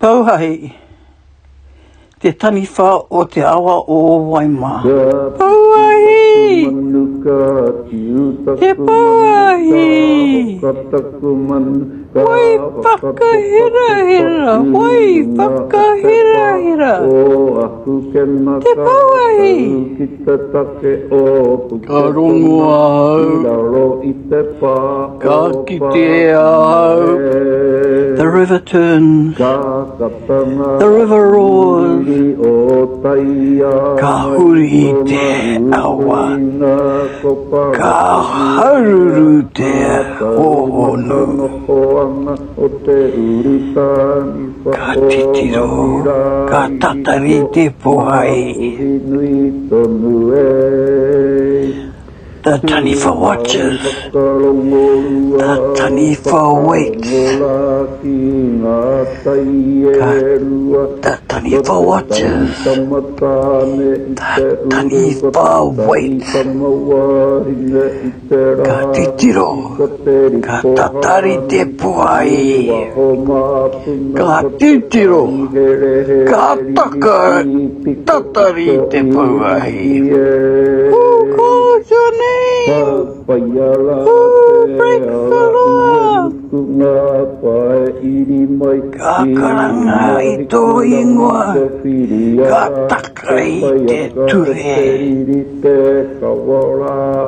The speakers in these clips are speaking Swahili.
Pauhai, te taniwha o te awa o Waima. Pauhai, te Pauhai, wai whakahira, wai whakahira. Te Pauhai, ka rongo au, ka kite au. The river turns, the river roars, ka huri te awa, ka haruru te hohonu, ka titiro, ka tatari te pohai. The Taniwha watches, the Taniwha waits, the Taniwha watches, the Taniwha waits, ka titiro, ka tatari te puai, ka titiro, ka tatari te puai. Who calls your name? Who breaks the law? Ka karanga I tō ingoa, ka taka I te ture.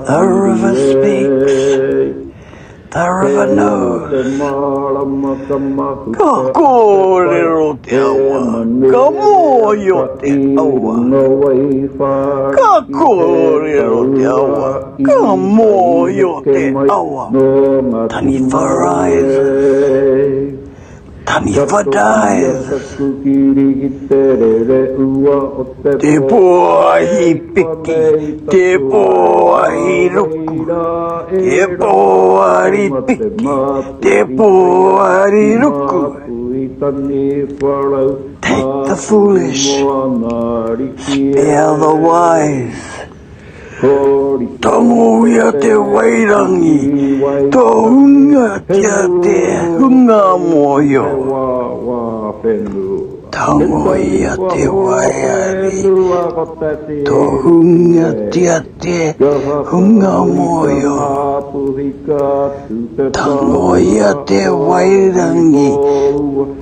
The river speaks, the river knows. Ka kōrero te awa, ka mōio te awa. Ka kōrero te awa, ka mōio te awa. Taniwha rise, Taniwha dies. Te pōahi piki, te pōahi ruku, te pōahi piki, te pōahi ruku. Take the foolish, spare the wise. Tango ia te wairangi, tō hunga tia te hunga moio. Tango ia te waiari, tō hunga tia te hunga moio. Tango ia te wairangi,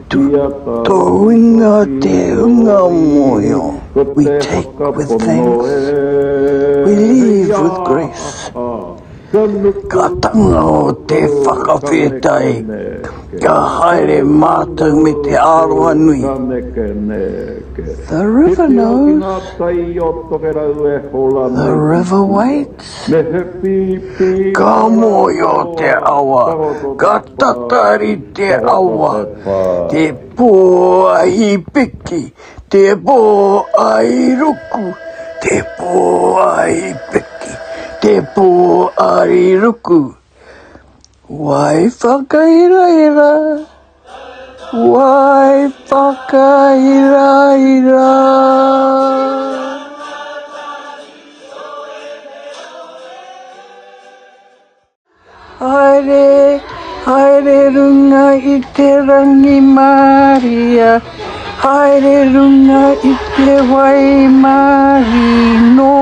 tō hunga te hunga moio. We take with thanks, we leave with grace. Ka tanga o te whakawhetai, ka haere mātou me te aroha nui. The river knows, the river waits. Ka mōio te awa, ka tatari te awa, te pōahi piki, te pōahi ruku, te pōahi piki, te pōahi ruku. Wai whakairaira, wai whakairaira. Haere, haere runga I te rangi Maria, haere runga I te wai marino.